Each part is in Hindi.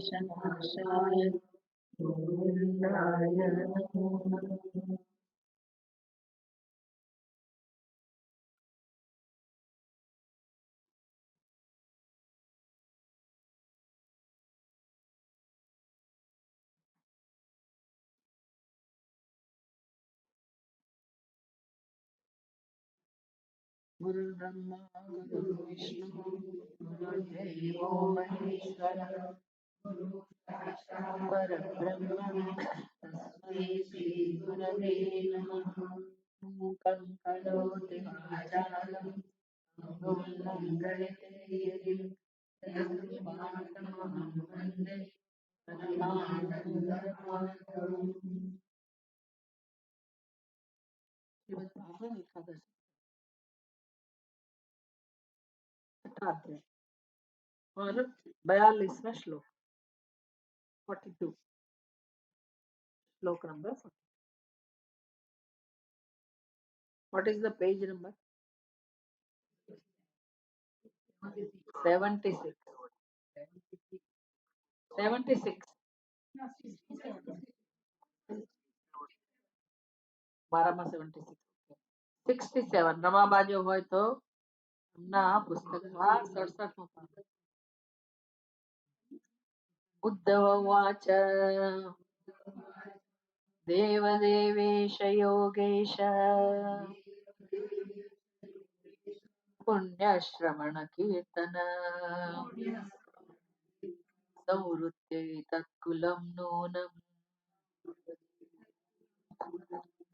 क्लेशनाशाय गोविन्दाय नमो नमः। गुरुर्ब्रह्मा गुरुर्विष्णु गुरुर्देवो महेश्वरः परब्रह्म तस्मै श्रीगुरवे नमः। मूकं करोति वाचालं गयते गिरिं यत्कृपातमहं वन्दे परमानन्दमाधवम्। श्रीमद्भागवत एकादश छठा अध्याय और 42वां श्लोक 42 श्लोक number 40. What is the page number? 76. 76. 12 માં 76. 67 રમા બાજુ હોય તો ના પુસ્તકમાં 67 માં ઉદ્ધવ વાચ देवदेवेश योगेश पुण्यश्रवण कीर्तन संवृत्ते तत्कुलं नूनम्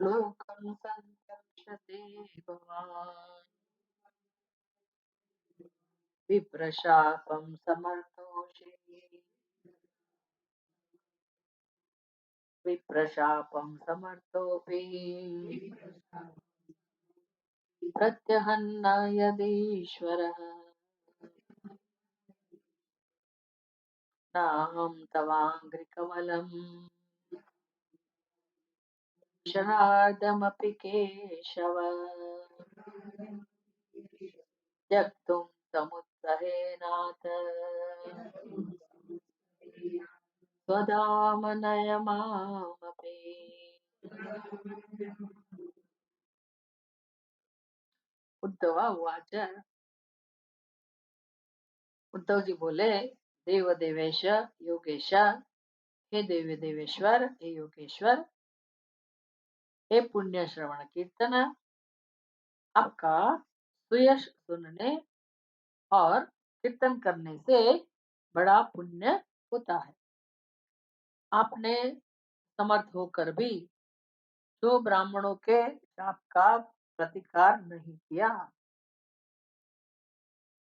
लोकं संरक्षते भवान् विप्रशापं समर्थोषे विप्रशापं समर्थोऽपि प्रत्यहन्न यदीश्वरः नाहं तवाङ्घ्रिकमलं क्षणार्धमपि केशव त्यक्तुं समुत्सहेनाथ स्वधामनय मामपि। उद्धव उवाच उद्धव जी बोले देव देवेश योगेश हे देव देवेश्वर हे योगेश्वर हे पुण्य श्रवण कीर्तन आपका सुयश सुनने और कीर्तन करने से बड़ा पुण्य होता है। आपने समर्थ होकर भी जो ब्राह्मणों के शाप का प्रतिकार नहीं किया,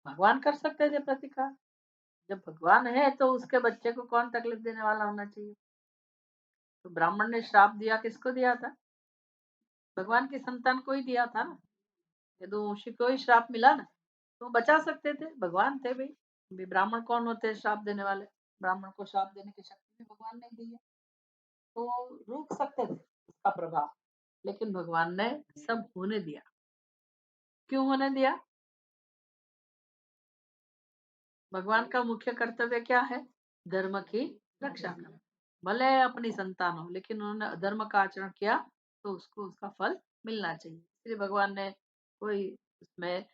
भगवान कर सकते थे प्रतिकार। जब भगवान है तो उसके बच्चे को कौन तकलीफ देने वाला होना चाहिए। तो ब्राह्मण ने श्राप दिया, किसको दिया था? भगवान की संतान को ही दिया था ना। यदुवंशी को ही श्राप मिला ना, तो बचा सकते थे, भगवान थे भाई। ब्राह्मण कौन होते हैं श्राप देने वाले? ब्राह्मण को श्राप देने की शक्ति भी भगवान ने दी है, तो रोक सकते थे उसका प्रभाव। लेकिन भगवान ने सब होने दिया। क्यों होने दिया? भगवान का मुख्य कर्तव्य क्या है? धर्म की रक्षा करना। भले अपनी संतान हो, लेकिन उन्होंने अधर्म का आचरण किया तो उसको उसका फल मिलना चाहिए। इसलिए भगवान ने कोई उसमें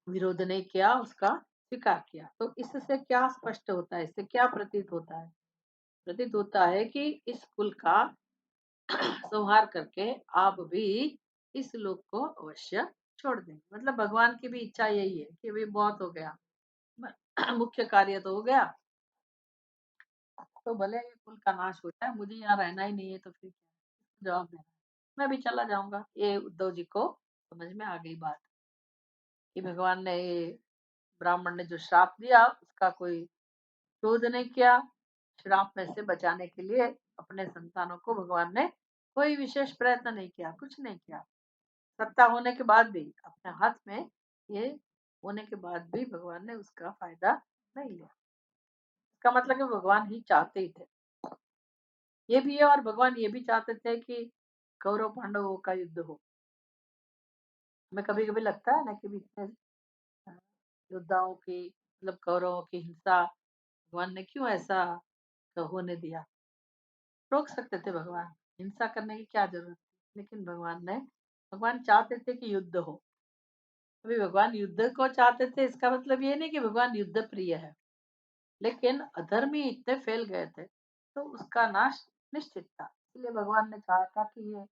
विरोध नहीं किया, उसका स्वीकार किया। तो इससे क्या स्पष्ट होता है, इससे क्या प्रतीत होता है? प्रतीत होता है कि इस कुल का संहार करके आप भी इस लोक को अवश्य छोड़ दें। मतलब भगवान की भी इच्छा यही है कि भी बहुत हो गया, मुख्य कार्य तो हो गया, तो भले ये कुल का नाश हो जाए, मुझे यहाँ रहना ही नहीं है, तो फिर क्या जवाब देना, मैं भी चला जाऊंगा। ये उद्धव जी को समझ में आ गई बात कि भगवान ने ब्राह्मण ने जो श्राप दिया उसका कोई क्रोध नहीं किया। श्राप में से बचाने के लिए अपने संतानों को भगवान ने कोई विशेष प्रयत्न नहीं किया, कुछ नहीं किया। सत्ता होने के बाद भी, अपने हाथ में ये होने के बाद भी भगवान ने उसका फायदा नहीं लिया। इसका मतलब कि भगवान ही चाहते ही थे। ये भी है, और भगवान ये भी चाहते थे कि कौरव पांडवों का युद्ध हो। हमें कभी कभी लगता है ना कि इतने योद्धाओं की, मतलब कौरवों की हिंसा भगवान ने क्यों ऐसा होने दिया? रोक सकते थे भगवान, हिंसा करने की क्या ज़रूरत थी? लेकिन भगवान चाहते थे कि युद्ध हो। अभी भगवान युद्ध को चाहते थे इसका मतलब ये नहीं कि भगवान युद्ध प्रिय है, लेकिन अधर्मी इतने फैल गए थे, तो उसका नाश निश्चित था। इसलिए भगवान ने कहा था कि ये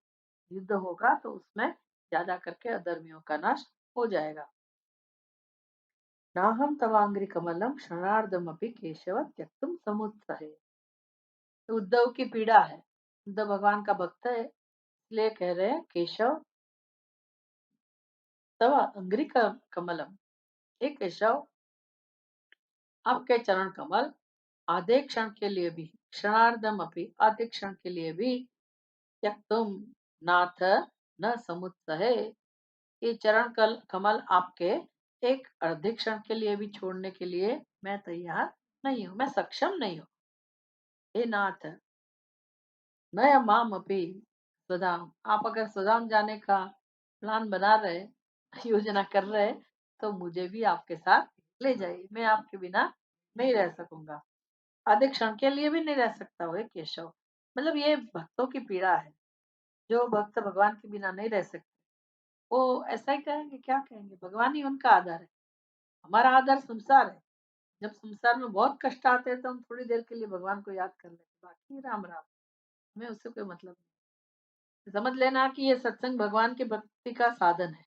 युद्ध होगा तो उसमें ज़्यादा करके अधर्मियों का नाश हो जाएगा। नाहं तवांघ्रिकमलं क्षणार्धमपि केशव त्यक्तुम समुत्सहे। तो उद्धव की पीड़ा है। उद्धव भगवान का भक्त है, इसलिए कह रहे हैं केशव तव अंघ्रि कमलम, हे केशव आपके चरण कमल आधे क्षण के लिए भी, क्षणार्धम अपि आधे क्षण के लिए भी त्यक्तुम नाथ न समुत्सहे, ये चरण कमल आपके एक अर्धे क्षण के लिए भी छोड़ने के लिए मैं तैयार नहीं हूँ, मैं सक्षम नहीं हूँ। हे नाथ न माम अपि स्वधाम, आप अगर स्वधाम जाने का प्लान बना रहे, योजना कर रहे, तो मुझे भी आपके साथ ले जाइए, मैं आपके बिना नहीं रह सकूंगा, आधे क्षण के लिए भी नहीं रह सकता वो केशव। मतलब ये भक्तों की पीड़ा है, जो भक्त भगवान के बिना नहीं रह सकते, वो ऐसा ही कहेंगे, क्या कहेंगे? भगवान ही उनका आधार है, हमारा आधार संसार है। जब संसार में बहुत कष्ट आते हैं तो हम थोड़ी देर के लिए भगवान को याद कर लेते हैं, बाकी राम राम, हमें उससे कोई मतलब नहीं। समझ लेना कि ये सत्संग भगवान की भक्ति का साधन है,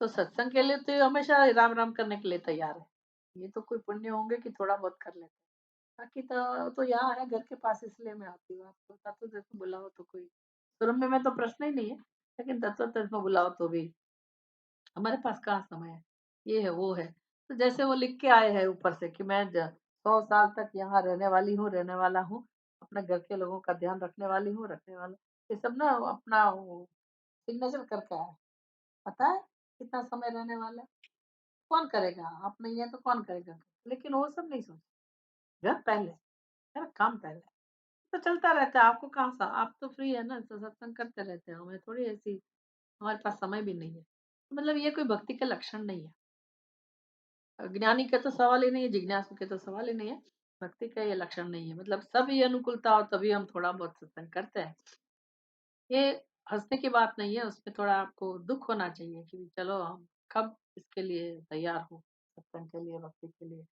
तो सत्संग के लिए तो ये हमेशा राम राम करने के लिए तैयार है। ये तो कोई पुण्य होंगे कि थोड़ा बहुत कर लेते हैं। बाकी तो यहाँ है घर के पास, इसलिए मैं आती हूँ। आपको तत्व में बुलाओ तो कोई सुरम्य में तो प्रश्न ही नहीं है, लेकिन तत्व में बुलाओ तो भी हमारे पास कहाँ समय है, ये है वो है। तो जैसे वो लिख के आए हैं ऊपर से कि मैं 100 साल तक यहाँ रहने वाली हूँ, रहने वाला हूँ, अपने घर के लोगों का ध्यान रखने वाली हूँ, रखने वाला, ये सब ना अपना सिग्नेचर करके आए। पता है कितना समय रहने वाला है? कौन करेगा? आप नहीं है तो कौन करेगा? लेकिन वो सब नहीं सोचते। घर पहले, घर काम पहले। तो चलता रहता है, आपको कहाँ सा, आप तो फ्री है ना, तो सत्संग करते रहते हैं, हमें थोड़ी ऐसी, हमारे पास समय भी नहीं है। तो मतलब ये कोई भक्ति का लक्षण नहीं है। ज्ञानी का तो सवाल ही नहीं है, जिज्ञासु के तो सवाल ही नहीं है। भक्ति का ये लक्षण नहीं है, मतलब सब ये अनुकूलता हो तभी हम थोड़ा बहुत सत्संग करते हैं। ये हंसने की बात नहीं है, उसमें थोड़ा आपको दुख होना चाहिए कि चलो हम कब इसके लिए तैयार हो, सत्संग के लिए, भक्ति के लिए।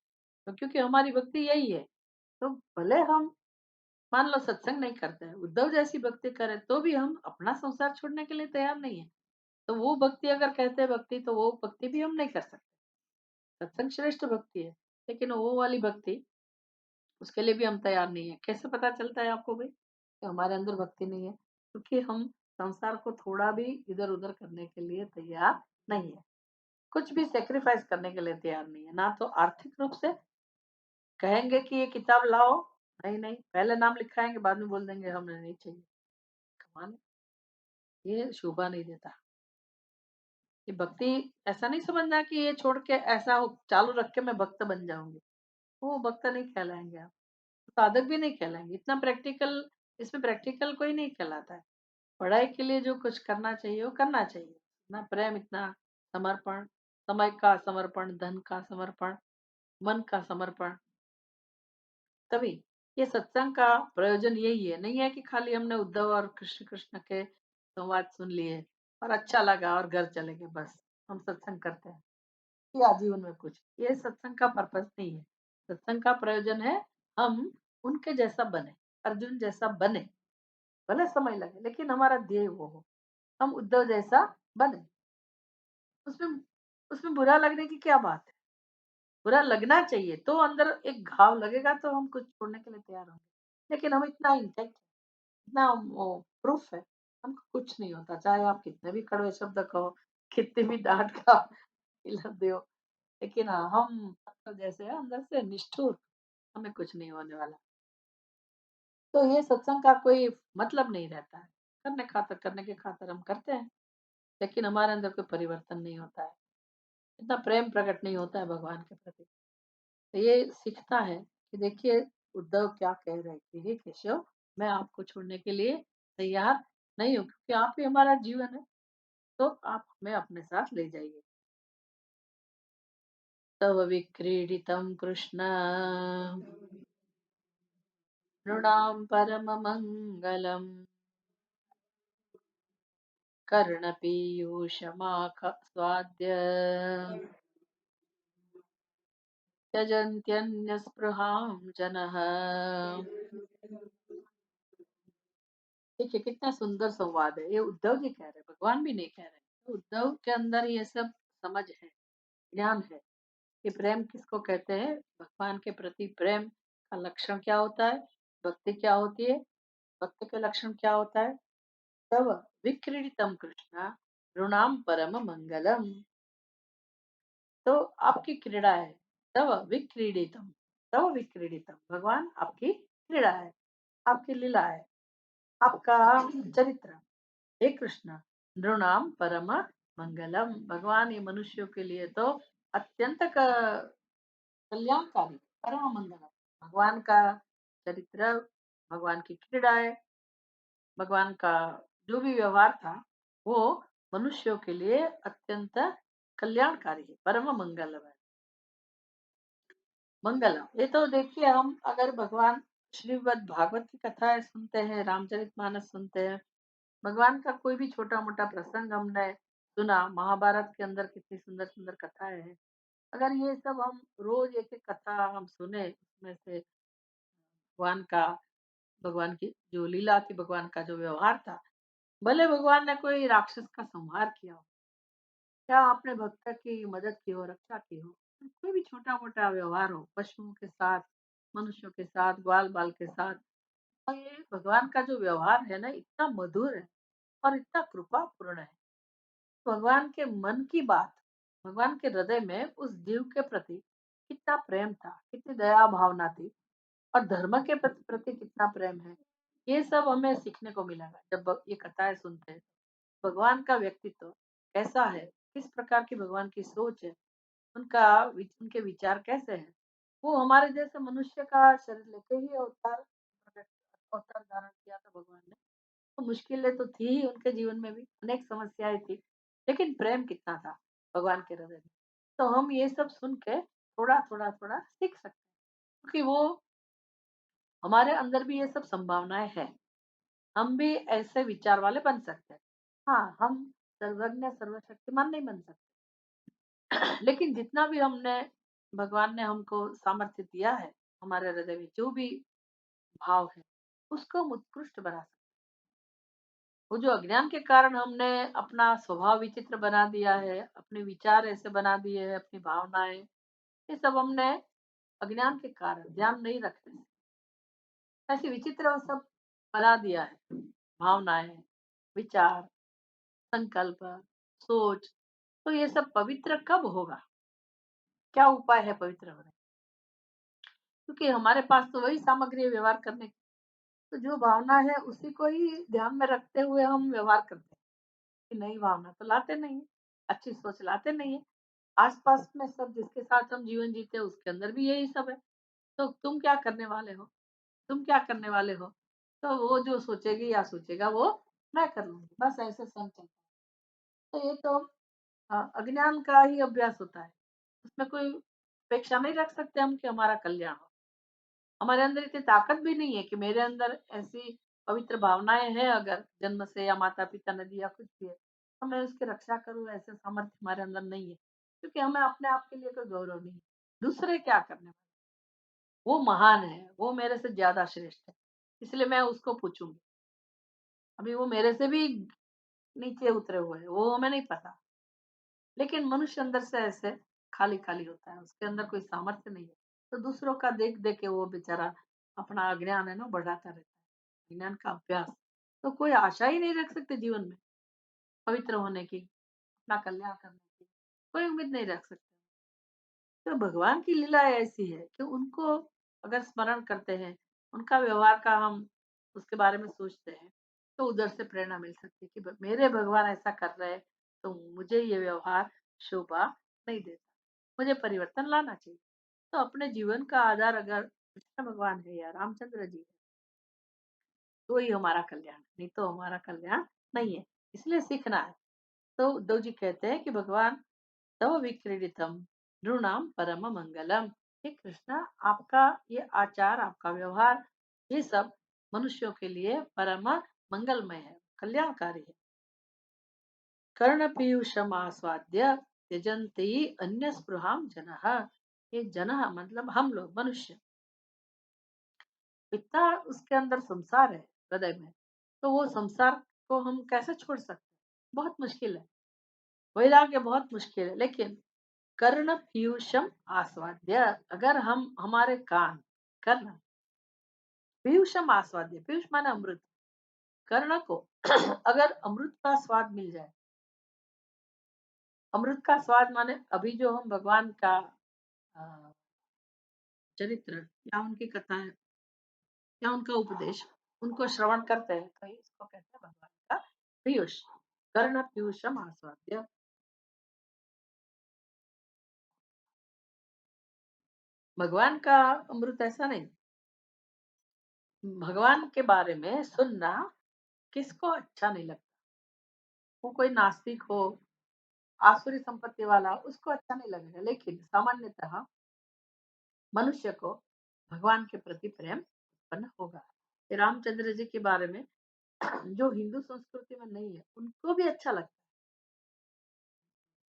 तो क्योंकि हमारी भक्ति यही है, तो भले हम मान लो सत्संग नहीं करते हैं, उद्धव जैसी भक्ति करें, तो भी हम अपना संसार छोड़ने के लिए तैयार नहीं है। तो वो भक्ति अगर कहते हैं भक्ति, तो वो भक्ति भी हम नहीं कर सकते। सत्संग श्रेष्ठ भक्ति है, लेकिन वो वाली भक्ति, उसके लिए भी हम तैयार नहीं है। कैसे पता चलता है आपको भाई कि हमारे अंदर भक्ति नहीं है? क्योंकि हम संसार को थोड़ा भी इधर-उधर करने के लिए तैयार नहीं है। कुछ भी सैक्रिफाइस करने के लिए तैयार नहीं है। ना तो आर्थिक रूप से कहेंगे कि ये किताब लाओ, नहीं, नहीं, पहले नाम लिखाएँगे, बाद में बोल देंगे हमें नहीं चाहिए। कमाल है, ये शोभा नहीं देता। ये भक्ति ऐसा नहीं समझना कि ये छोड़ के ऐसा चालू रख के मैं भक्त बन जाऊँगी। वो भक्त नहीं कहलाएँगे आप। साधक भी नहीं कहलाएँगे। इतना प्रैक्टिकल, इसमें प्रैक्टिकल कोई नहीं कहलाता है। पढ़ाई के लिए जो कुछ करना चाहिए, वो करना चाहिए। इतना प्रेम, इतना समर्पण, समय का समर्पण, धन का समर्पण, मन का समर्पण, तभी। ये सत्संग का प्रयोजन यही है। नहीं है कि खाली हमने उद्धव और कृष्ण कृष्ण के संवाद सुन लिए और अच्छा लगा और घर चले गए, बस हम सत्संग करते हैं। या जीवन में कुछ, ये सत्संग का पर्पस नहीं है। सत्संग का प्रयोजन है हम उनके जैसा बने, अर्जुन जैसा बने, भले समय लगे लेकिन हमारा ध्येय वो हो, हम उद्धव जैसा बने। उसमें उसमें बुरा लगने की क्या बात है? बुरा लगना चाहिए, तो अंदर एक घाव लगेगा तो हम कुछ छोड़ने के लिए तैयार होंगे। लेकिन हम इतना इंटेक्ट, इतना वो प्रूफ है, हमको कुछ नहीं होता, चाहे आप कितने भी कड़वे शब्द कहो, कितनी भी डांट का इला दो, लेकिन हाँ, हम पत्थर जैसे हैं अंदर से निष्ठुर, हमें कुछ नहीं होने वाला। तो ये सत्संग का कोई मतलब नहीं रहता है। करने के खातिर हम करते हैं, लेकिन हमारे अंदर कोई परिवर्तन नहीं होता है। इतना प्रेम प्रकट नहीं होता है भगवान के प्रति। तो ये सीखता है कि देखिए उद्धव क्या कह रहे हैं कि हे केशव, मैं आपको छोड़ने के लिए तैयार नहीं हूँ, क्योंकि आप ही हमारा जीवन है, तो आप हमें अपने साथ ले जाइए। तव विक्रीडितं कृष्ण नृणां परममङ्गलम् कर्णपीयूषमाख स्वाद्य त्यजन्त्यन्यस्पृहां जनः। देखिए कितना सुंदर संवाद है। ये उद्धव जी कह रहे हैं, भगवान भी नहीं कह रहे। तो उद्धव के अंदर ये सब समझ है, ज्ञान है कि प्रेम किसको कहते हैं, भगवान के प्रति प्रेम का लक्षण क्या होता है, भक्ति क्या होती है, भक्ति का लक्षण क्या होता है। तब विक्रीडितम कृष्णा ऋणाम परम मंगलम। तो आपकी क्रीड़ा है, तब विक्रीडितम, तब विक्रीडितम भगवान आपकी क्रीड़ा है, आपकी लीला है, आपका चरित्र। हे कृष्ण, नृणाम परम मंगलम, भगवान ये मनुष्यों के लिए तो अत्यंत कल्याणकारी, परम मंगलम। भगवान का चरित्र, भगवान की क्रीड़ाएं, भगवान का जो भी व्यवहार था वो मनुष्यों के लिए अत्यंत कल्याणकारी है, परम मंगलम है। मंगलम, ये तो देखिए हम अगर भगवान श्रीमद् भागवत की कथाएं सुनते हैं, रामचरितमानस सुनते हैं, भगवान का कोई भी छोटा मोटा प्रसंग हमने सुना, महाभारत के अंदर कितनी सुंदर सुंदर कथाएं हैं। अगर ये सब हम रोज एक एक कथा हम सुने, उसमें से भगवान का, भगवान की जो लीला थी, भगवान का जो व्यवहार था, भले भगवान ने कोई राक्षस का संहार किया हो, क्या आपने भक्त की मदद की हो, रक्षा की हो, कोई भी छोटा मोटा व्यवहार हो पशुओं के साथ, मनुष्यों के साथ, ग्वाल बाल के साथ, और ये भगवान का जो व्यवहार है ना, इतना मधुर है और इतना कृपापूर्ण है। भगवान के मन की बात, भगवान के हृदय में उस जीव के प्रति कितना प्रेम था, कितनी दया भावना थी, और धर्म के प्रति कितना प्रेम है, ये सब हमें सीखने को मिलेगा जब ये कथाएं सुनते हैं। भगवान का व्यक्तित्व कैसा है, किस प्रकार की भगवान की सोच है, उनके विचार कैसे हैं, वो हमारे जैसे मनुष्य का शरीर लेके ही अवतार धारण किया था भगवान ने। तो मुश्किलें तो थी ही उनके जीवन में भी, अनेक समस्याएं थी, लेकिन प्रेम कितना था भगवान के हृदय में। तो हम ये सब सुन के थोड़ा थोड़ा थोड़ा सीख सकते हैं, क्योंकि वो हमारे अंदर भी ये सब संभावनाएं हैं, हम भी ऐसे विचार वाले बन सकते हैं। हाँ, हम सर्वज्ञ सर्वशक्तिमान नहीं बन सकते, लेकिन जितना भी हमने, भगवान ने हमको सामर्थ्य दिया है, हमारे हृदय में जो भी भाव है, उसको हम उत्कृष्ट बना सकते। वो जो अज्ञान के कारण हमने अपना स्वभाव विचित्र बना दिया है, अपने विचार ऐसे बना दिए हैं, अपनी भावनाएं, ये सब हमने अज्ञान के कारण, ध्यान नहीं रखते, ऐसे विचित्र वो सब बना दिया है। भावनाएं, विचार, संकल्प, सोच, तो ये सब पवित्र कब होगा, क्या उपाय है पवित्र होने, क्योंकि हमारे पास तो वही सामग्री है व्यवहार करने की। तो जो भावना है उसी को ही ध्यान में रखते हुए हम व्यवहार करते हैं, कि नई भावना तो लाते नहीं है, अच्छी सोच लाते नहीं है। आस-पास में सब जिसके साथ हम जीवन जीते हैं उसके अंदर भी यही सब है। तो तुम क्या करने वाले हो? तुम क्या करने वाले हो? तो वो जो सोचेगी या सोचेगा वो मैं कर लूँगी। बस ऐसे संग चलता है। तो ये तो अज्ञान का ही अभ्यास होता है। उसमें कोई अपेक्षा नहीं रख सकते हम कि हमारा कल्याण हो। हमारे अंदर इतनी ताकत भी नहीं है कि मेरे अंदर ऐसी पवित्र भावनाएँ हैं अगर जन्म से, या माता-पिता ने दिया कुछ भी है, तो मैं उसकी रक्षा करूँ, ऐसे सामर्थ्य हमारे अंदर नहीं है। क्योंकि हमें अपने आप के लिए कोई गौरव नहीं है। दूसरे क्या करने वाले? वो महान है, वो मेरे से ज़्यादा श्रेष्ठ है, इसलिए मैं उसको पूछूँगी। अभी वो मेरे से भी नीचे उतरे हुए हैं, वो हमें नहीं पता। लेकिन मनुष्य अंदर से ऐसे खाली-खाली होता है, उसके अंदर कोई सामर्थ्य नहीं है। तो दूसरों का देख-देख के वो बेचारा अपना अज्ञान है ना बढ़ाता रहता है, ज्ञान का अभ्यास। तो कोई आशा ही नहीं रख सकते जीवन में, पवित्र होने की, अपना कल्याण करने की, कोई उम्मीद नहीं रख सकते। तो भगवान की लीला ऐसी है कि उनको अगर स्मरण करते हैं, उनका व्यवहार का हम उसके बारे में सोचते हैं, तो उधर से प्रेरणा मिल सकती है कि मेरे भगवान ऐसा कर रहे हैं, तो मुझे ये व्यवहार शोभा नहीं देता, मुझे परिवर्तन लाना चाहिए। तो अपने जीवन का आधार अगर कृष्ण भगवान है या रामचंद्र जी है, तो ही हमारा कल्याण, नहीं तो हमारा कल्याण नहीं है। इसलिए सीखना है। तो उद्धव जी कहते हैं कि भगवान तव विक्रीडितम, नृणाम परम मंगलम। हे कृष्णा, आपका ये आचार, आपका व्यवहार, ये सब मनुष्यों के लिए परम मंगलमय है, कल्याणकारी है। कर्ण पीयूषम आस्वाद्य त्यजंती अन्य स्पृहाम जनः। ये जनः मतलब हम लोग मनुष्य, इतना उसके अंदर संसार है हृदय में, तो वो संसार को हम कैसे छोड़ सकते हैं? बहुत मुश्किल है, वैराग्य बहुत मुश्किल है। लेकिन कर्ण पीयूषम आस्वाद्य, अगर हम हमारे कान, कर्ण, पीयूषम आस्वाद्य, पीयूष माने अमृत, कर्ण को अगर अमृत का स्वाद मिल जाए, अमृत का स्वाद माने अभी जो हम भगवान का अ, चरित्र या उनकी कथाएं या उनका उपदेश, उनको श्रवण करते हैं, तो इसको कहते हैं भगवान का पीयूष। कर्ण पीयूषम आस्वाद्य। भगवान का अमृत ऐसा नहीं, भगवान के बारे में सुनना किसको अच्छा नहीं लगता? वो कोई नास्तिक हो, आसुरी संपत्ति वाला, उसको अच्छा नहीं लगेगा, लेकिन सामान्यतः मनुष्य को भगवान के प्रति प्रेम उत्पन्न होगा। श्री रामचंद्र जी के बारे में जो हिंदू संस्कृति में नहीं है, उनको भी अच्छा लगता है,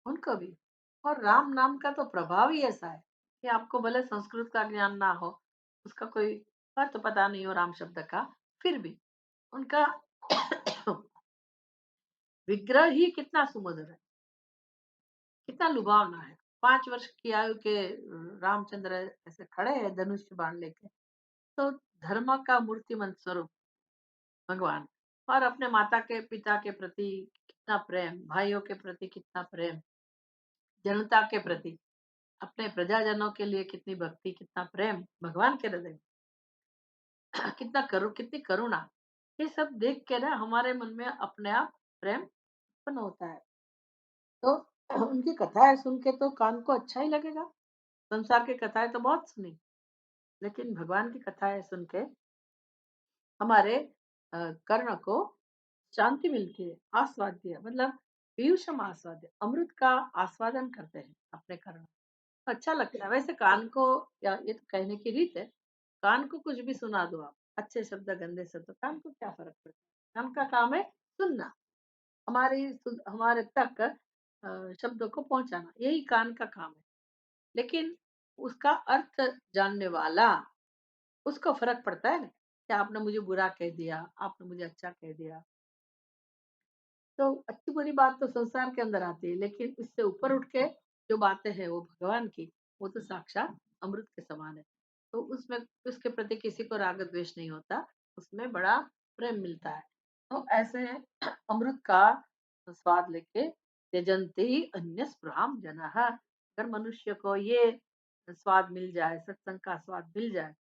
उनको भी। और राम नाम का तो प्रभाव ही ऐसा है कि आपको भले संस्कृत का ज्ञान ना हो, उसका कोई अर्थ पता नहीं हो राम शब्द का, फिर भी उनका विग्रह ही कितना सुमधुर है, कितना लुभावना है। 5 वर्ष की आयु के रामचंद्र ऐसे खड़े हैं धनुष बाण लेके, तो धर्म का मूर्तिमंत स्वरूप भगवान, और अपने माता के पिता के प्रति कितना प्रेम, भाइयों के प्रति कितना प्रेम, जनता के प्रति, अपने प्रजाजनों के लिए कितनी भक्ति, कितना प्रेम भगवान के हृदय में, कितनी करुणा, ये सब देख के ना हमारे मन में अपने आप प्रेम उत्पन्न होता है। तो उनकी कथाएं सुन के तो कान को अच्छा ही लगेगा। संसार की कथाएं तो बहुत सुनी, लेकिन भगवान की कथाएं सुन के हमारे कर्ण को शांति मिलती है, आस्वाद्य मतलब पीयूषम आस्वाद्य, अमृत का आस्वादन करते हैं अपने कर्ण। अच्छा लगता है। वैसे कान को, या ये तो कहने की रीत है, कान को कुछ भी सुना दो आप, अच्छे शब्द गंदे शब्द, कान को क्या फर्क पड़ता है? कान का काम है सुनना, हमारे तक शब्दों को पहुंचाना, यही कान का काम है। लेकिन उसका अर्थ जानने वाला, उसको फ़र्क पड़ता है ना, कि आपने मुझे बुरा कह दिया, आपने मुझे अच्छा कह दिया। तो अच्छी-बुरी बात तो संसार के अंदर आती है, लेकिन इससे ऊपर उठ के जो बातें हैं वो भगवान की, वो तो साक्षात अमृत के समान है। तो उसमें उसके प्रति किसी को राग द्वेष नहीं होता, उसमें बड़ा प्रेम मिलता है। तो ऐसे अमृत का स्वाद लेके त्यजन्ति अन्य स्पृहाम जनः। अगर मनुष्य को ये स्वाद मिल जाए, सत्संग का स्वाद मिल जाए,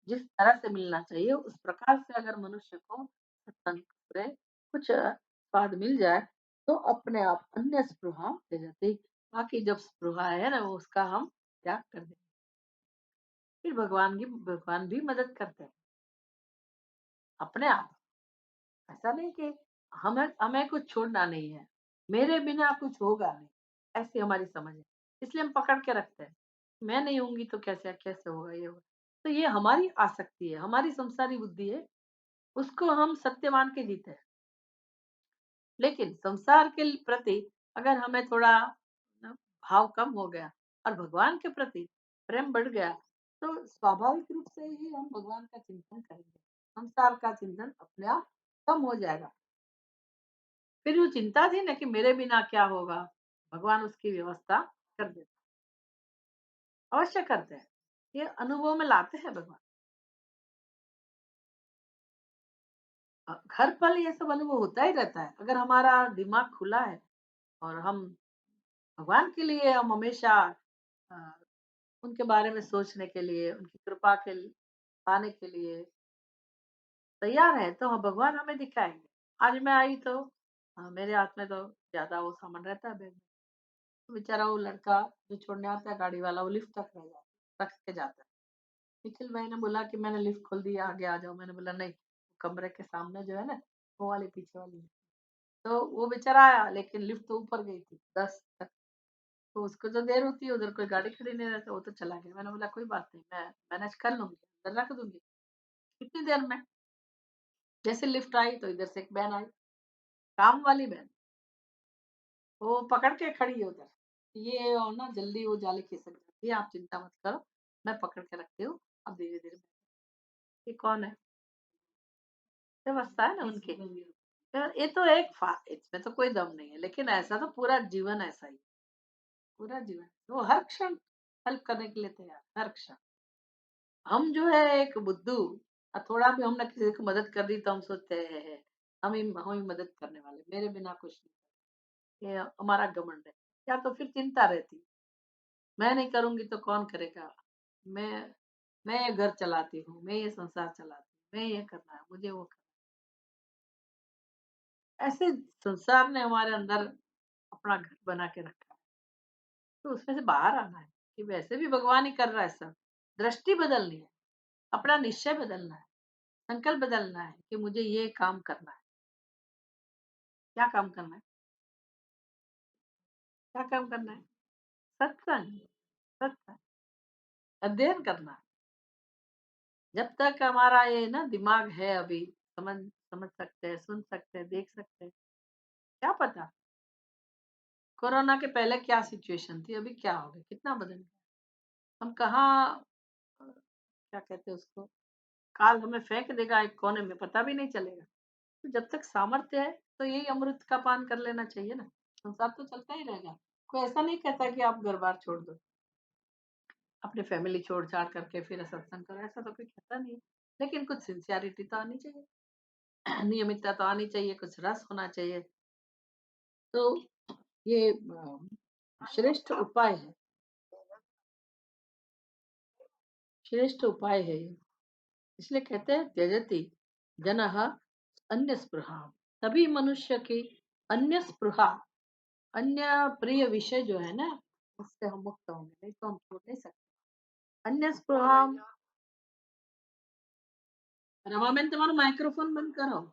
जिस तरह से मिलना चाहिए उस प्रकार से अगर मनुष्य को सत्संग से कुछ स्वाद मिल जाए, तो अपने आप अन्य स्पृहा त्यजति, बाकी जब स्पृहा है ना वो उसका हम त्याग कर दें। फिर भगवान भी मदद करते हैं अपने आप। ऐसा नहीं कि हमें हमें कुछ छोड़ना नहीं है, मेरे बिना कुछ होगा नहीं, ऐसी हमारी समझ है, इसलिए हम पकड़ के रखते हैं। मैं नहीं होंगी तो कैसे कैसे होगा, ये होगा। तो ये हमारी आसक्ति है, हमारी संसारी बुद्धि है, उसको हम सत्य मान के जीते हैं। लेकिन संसार के प्रति अगर हमें थोड़ा ना भाव कम हो गया और भगवान के प्रति प्रेम बढ़ गया, तो स्वाभाविक रूप से ही हम भगवान का चिंतन करेंगे, संसार का चिंतन अपने आप कम हो जाएगा। फिर जो चिंता थी ना कि मेरे बिना क्या होगा, भगवान उसकी व्यवस्था कर देते, अवश्य करते हैं, ये अनुभव में लाते हैं भगवान। हर पल ये सब अनुभव होता ही रहता है, अगर हमारा दिमाग खुला है और हम भगवान के लिए, हम हमेशा अ, उनके बारे में सोचने के लिए, उनकी कृपा के पाने के लिए तैयार है, तो हाँ, भगवान हमें दिखाएँगे। आज मैं आई तो मेरे हाथ में तो ज़्यादा वो सामान रहता है बैग में। तो बेचारा वो लड़का जो छोड़ने आता है गाड़ी वाला, वो लिफ्ट तक रह जाता रख के जाता है। निखिल भाई ने बोला कि मैंने लिफ्ट खोल दी है, आगे आ जाओ। मैंने बोला नहीं, कमरे के सामने जो है ना, वो वाली पीछे वाली लिफ्ट। तो वो बेचारा आया, लेकिन लिफ्ट तो ऊपर गई थी 10 तक। तो उसको जो देर होती है उधर कोई गाड़ी खड़ी नहीं रहता, वो तो चला गया। मैंने बोला कोई बात नहीं, मैं मैनेज कर लूँगी, अंदर रख दूँगी। कितनी देर में जैसे लिफ्ट आई तो इधर से एक बहन आई, काम वाली बहन, वो पकड़ के खड़ी है उधर। ये और ना जल्दी वो जाली खिसक जाती है, आप चिंता मत करो, मैं पकड़ के रखती हूँ, अब धीरे-धीरे। ये कौन है? व्यवस्था है ना उनकी। यार ये तो एक इसमें तो कोई दम नहीं है, लेकिन ऐसा तो पूरा जीवन ऐसा ही, पूरा जीवन। वो हर क्षण हेल्प करने के लिए तैयार, हर क्षण। हम जो है एक बुद्धू, थोड़ा भी हमने किसी की मदद कर दी तो हम सोचते हैं हम ही मदद करने वाले, मेरे बिना कुछ नहीं। ये हमारा घमंड है। या तो फिर चिंता रहती, मैं नहीं करूँगी तो कौन करेगा? मैं मैं ये घर चलाती हूँ, मैं ये संसार चलाती हूँ, मैं ये करना है, मुझे वो करना है। ऐसे संसार ने हमारे अंदर अपना घर बना के रखा है, तो उसमें से बाहर आना है कि वैसे भी भगवान ही कर रहा है सब। दृष्टि बदलनी है, अपना निश्चय बदलना है, संकल्प बदलना है कि मुझे ये काम करना है। क्या काम करना है? क्या काम करना है? सत्संग, सत्संग, अध्ययन करना है। जब तक हमारा ये ना दिमाग है अभी, समझ समझ सकते हैं, सुन सकते हैं, देख सकते हैं, क्या पता कोरोना के पहले क्या सिचुएशन थी, अभी क्या हो गया, कितना बदल गया। हम कहाँ क्या कहते हैं उसको, काल हमें फेंक देगा एक कोने में, पता भी नहीं चलेगा। तो जब तक सामर्थ्य है तो यही अमृत का पान कर लेना चाहिए ना, संसार तो चलता ही रहेगा। कोई ऐसा नहीं कहता कि आप घर बार छोड़ दो, अपनी फैमिली छोड़ छाड़ करके फिर सत्संग करो, ऐसा तो कोई कहता नहीं है। लेकिन कुछ सिंसियरिटी तो आनी चाहिए, नियमितता तो आनी चाहिए, कुछ रस होना चाहिए। तो ये श्रेष्ठ उपाय है, श्रेष्ठ उपाय है ये। इसलिए कहते हैं त्यजति जनः अन्य स्पृहा। तभी मनुष्य की अन्य स्पृहा, अन्य प्रिय विषय जो है ना, उससे हम मुक्त होंगे, नहीं तो हम छोड़ नहीं सकते। अन्य स्पृहा। रमा मैंने तुम्हारा माइक्रोफोन बंद करो।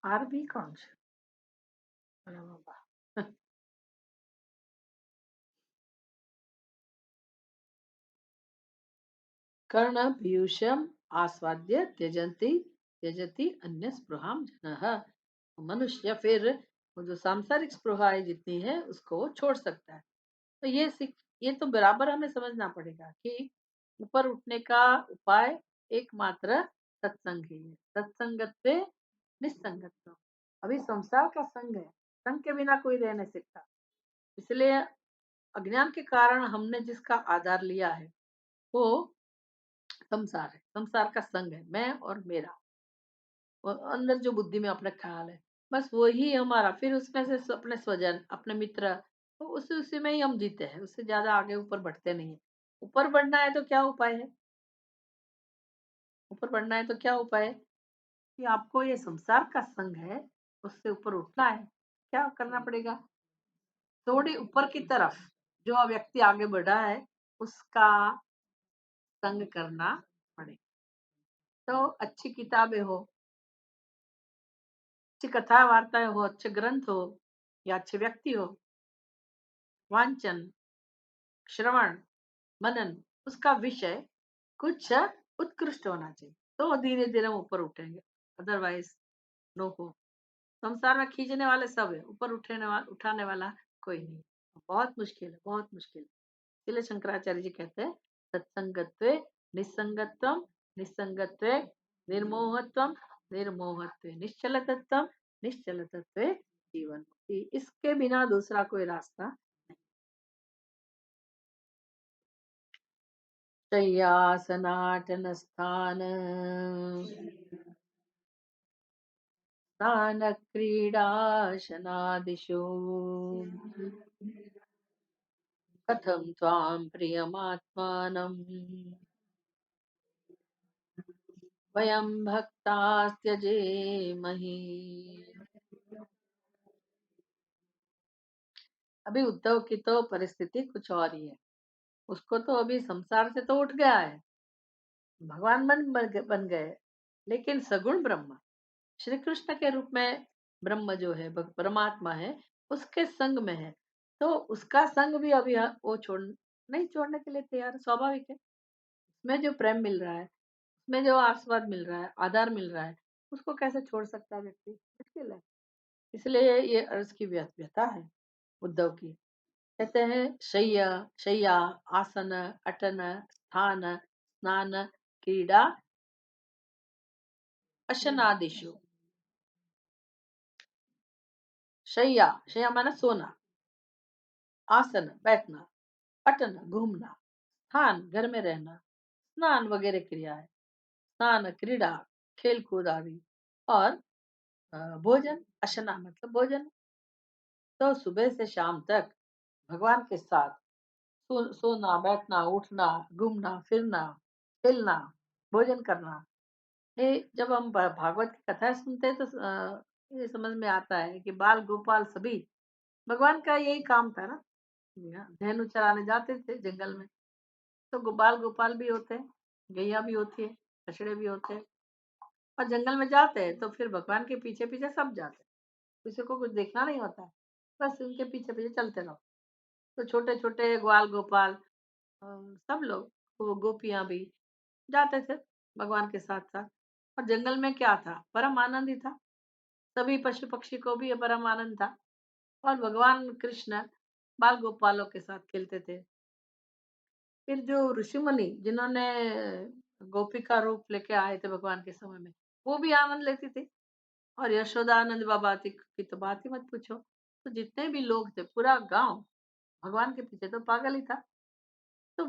आर भी कौन से? अरे बाबा। कर्ण पीयूषम आस्वाद्य त्यजंती त्यजति अन्य स्पृहाम जनः। मनुष्य फिर वो जो सांसारिक स्पृहा है जितनी है उसको वो छोड़ सकता है। तो ये तो बराबर हमें समझना पड़ेगा कि ऊपर उठने का उपाय एकमात्र सत्संग ही है। सत्संगत्वे निस्संगत्व। अभी संसार का संग है, संग के बिना कोई रह नहीं सकता। इसलिए अज्ञान के कारण हमने जिसका आधार लिया है वो संसार है, संसार का संग है, मैं और मेरा। और अंदर जो बुद्धि में अपना ख्याल है, बस वही हमारा। फिर उसमें से अपने स्वजन, अपने मित्र, तो उसी उसी में ही हम जीते हैं, उससे ज्यादा आगे ऊपर बढ़ते नहीं है। ऊपर बढ़ना है तो क्या उपाय है? ऊपर बढ़ना है तो क्या उपाय है? कि आपको ये संसार का संग है, उससे ऊपर उठना है। क्या करना पड़ेगा? थोड़ी ऊपर की तरफ जो व्यक्ति आगे बढ़ा है उसका संग करना पड़ेगा। तो अच्छी किताबें हो, अच्छी कथा वार्ताएं हो, अच्छे ग्रंथ हो, या अच्छे व्यक्ति हो, वांचन, श्रवण, मनन, उसका विषय कुछ उत्कृष्ट होना चाहिए, तो धीरे धीरे हम ऊपर उठेंगे। अदरवाइज नो हो। संसार में खींचने वाले सब है, ऊपर उठाने वाला कोई नहीं। बहुत मुश्किल है, बहुत मुश्किल है। इसलिए शंकराचार्य जी कहते हैं सत्संगत्वे निसंगत्वम, निसंगत्वे निर्मोहत्वम, निर्मोहत्वे निश्चल तत्वम, निश्चल तत्वे जीवन मुक्ति। इसके बिना दूसरा कोई रास्ता। शय्यासनाटन स्थान स्नान क्रीडाशनादिषु कथं त्वां प्रियमात्मानम् वयं भक्तास्त्यजेमहि। अभी उद्धव की तो परिस्थिति कुछ और ही है। उसको तो अभी संसार से तो उठ गया है, भगवान बन गए, लेकिन सगुण ब्रह्म श्री कृष्ण के रूप में ब्रह्म जो है परमात्मा है, उसके संग में है। तो उसका संग भी अभी वो नहीं छोड़ने के लिए तैयार है, स्वाभाविक है। उसमें जो प्रेम मिल रहा है, उसमें जो आशीर्वाद मिल रहा है, आधार मिल रहा है, उसको कैसे छोड़ सकता है व्यक्ति? मुश्किल है। इसलिए ये अर्ज की व्यथा है उद्धव की। कहते हैं शय्या शय्या आसन अटन स्थान स्नान क्रीड़ा अशनादिषु। शय्या शय्या माना सोना, आसन बैठना, अटन घूमना, स्थान घर में रहना, स्नान वगैरह क्रिया है, स्नान क्रीड़ा खेल कूद आदि, और भोजन अशना मतलब भोजन। तो सुबह से शाम तक भगवान के साथ सोना बैठना उठना घूमना फिरना खेलना भोजन करना। ये जब हम भागवत की कथा सुनते हैं तो ये समझ में आता है कि बाल गोपाल सभी भगवान का यही काम था ना। धेनु चराने जाते थे जंगल में, तो गोपाल गोपाल भी होते हैं, गैया भी होती है, बछड़े भी होते हैं, और जंगल में जाते हैं तो फिर भगवान के पीछे पीछे सब जाते हैं। किसी को कुछ देखना नहीं होता है, बस उनके पीछे पीछे चलते रहो। तो छोटे छोटे ग्वाल गोपाल सब लोग, वो गोपियां भी जाते थे भगवान के साथ साथ। और जंगल में क्या था, परम आनंद ही था। सभी पशु पक्षी को भी परम आनंद था। और भगवान कृष्ण बाल गोपालों के साथ खेलते थे। फिर जो ऋषि मुनि जिन्होंने गोपी का रूप लेके आए थे भगवान के समय में, वो भी आनंद लेती थी। और यशोदानंद बाबा की तो बात ही मत पूछो। तो जितने भी लोग थे, पूरा गांव भगवान के पीछे तो पागल ही था। तो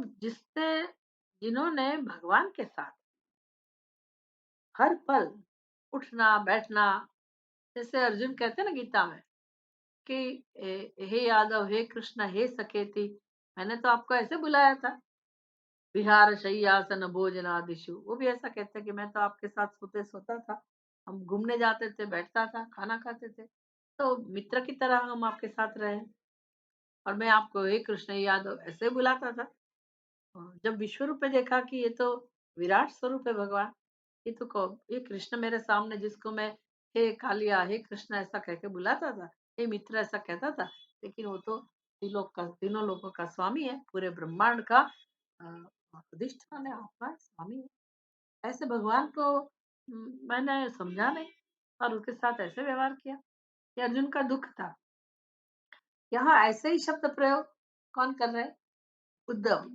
जिन्होंने भगवान के साथ हर पल उठना बैठना, जैसे अर्जुन कहते हैं ना गीता में कि हे यादव हे कृष्ण हे सकेती, मैंने तो आपको ऐसे बुलाया था, विहार शय्यासन भोजन आदिशु। वो भी ऐसा कहते हैं कि मैं तो आपके साथ सोते सोता था, हम घूमने जाते थे, बैठता था, खाना खाते थे, तो मित्र की तरह हम आपके साथ रहे। और मैं आपको हे कृष्ण हे यादव ऐसे बुलाता था। जब विश्व रूप में देखा कि ये तो विराट स्वरूप है भगवान, ये कृष्ण मेरे सामने जिसको मैं हे कालिया हे कृष्ण ऐसा कह के बुलाता था, हे मित्र ऐसा कहता था, लेकिन वो तो तीनों लोगों का स्वामी है, पूरे ब्रह्मांड का अ, अधिष्ठान है, आत्मा है, स्वामी है। ऐसे भगवान को मैंने समझा नहीं और उसके साथ ऐसे व्यवहार किया। ये अर्जुन का दुख था। यहाँ ऐसे ही शब्द प्रयोग कौन कर रहे हैं? उद्धव।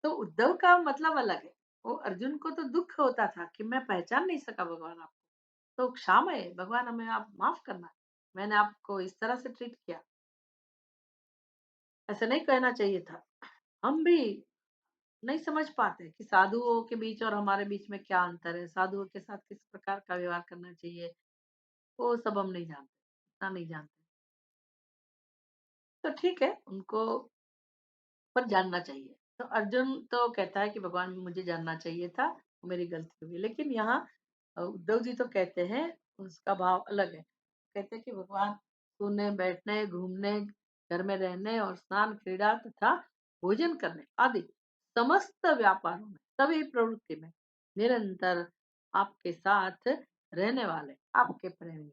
तो उद्धव का मतलब अलग है। वो अर्जुन को तो दुख होता था कि मैं पहचान नहीं सका भगवान आपको। तो क्षमा है भगवान, हमें आप माफ करना, मैंने आपको इस तरह से ट्रीट किया, ऐसे नहीं कहना चाहिए था। हम भी नहीं समझ पाते कि साधुओं के बीच और हमारे बीच में क्या अंतर है, साधुओं के साथ किस प्रकार का व्यवहार करना चाहिए, वो सब हम नहीं जानते, इतना नहीं जानते। तो ठीक है, उनको पर जानना चाहिए। तो अर्जुन तो कहता है कि भगवान मुझे जानना चाहिए था, मेरी गलती हुई। लेकिन यहाँ उद्धव जी तो कहते हैं, उसका भाव अलग है। कहते हैं कि भगवान सोने बैठने घूमने घर में रहने और स्नान क्रीड़ा तथा भोजन करने आदि समस्त व्यापारों में सभी प्रवृत्ति में निरंतर आपके साथ रहने वाले आपके प्रेमी।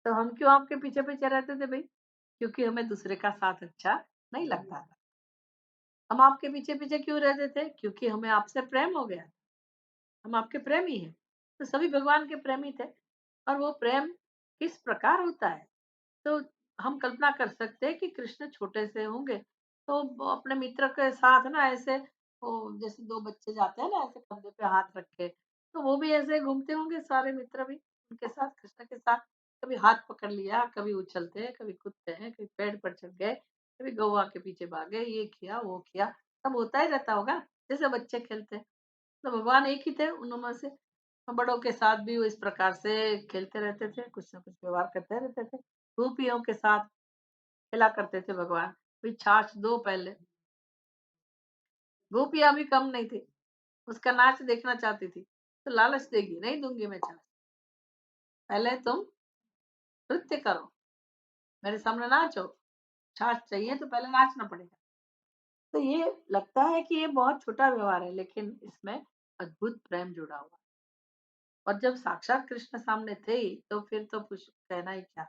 तो हम क्यों आपके पीछे पीछे रहते थे भाई? क्योंकि हमें दूसरे का साथ अच्छा नहीं लगता था। हम आपके पीछे पीछे क्यों रहते थे? क्योंकि हमें आपसे प्रेम हो गया। हम आपके प्रेमी हैं। तो सभी भगवान के प्रेमी थे। और वो प्रेम किस प्रकार होता है, तो हम कल्पना कर सकते हैं कि कृष्ण छोटे से होंगे, तो वो अपने मित्र के साथ ना ऐसे, वो जैसे दो बच्चे जाते हैं ना ऐसे कंधे पे हाथ रख के, तो वो भी ऐसे घूमते होंगे सारे मित्र भी उनके साथ कृष्ण के साथ। कभी हाथ पकड़ लिया, कभी उछलते हैं, कभी कूदते हैं, कभी पेड़ पर चढ़ गए, कभी गौवा के पीछे भागे, ये किया वो किया, सब होता ही रहता होगा जैसे बच्चे खेलते हैं। तो भगवान एक ही थे उनमें से। बड़ों के साथ भी वो इस प्रकार से खेलते रहते थे, कुछ ना कुछ व्यवहार करते रहते थे। गोपियों के साथ खेला करते थे भगवान। कोई छाछ दो पहले, गोपियां भी कम नहीं थी, उसका नाच देखना चाहती थी, तो लालच देगी, नहीं दूंगी मैं छाछ, पहले तुम नृत्य करो, मेरे सामने नाचो। छाछ चाहिए तो पहले नाचना पड़ेगा। तो ये लगता है कि ये बहुत छोटा व्यवहार है, लेकिन इसमें अद्भुत प्रेम जुड़ा हुआ है। और जब साक्षात कृष्ण सामने थे ही, तो फिर तो कुछ कहना ही क्या।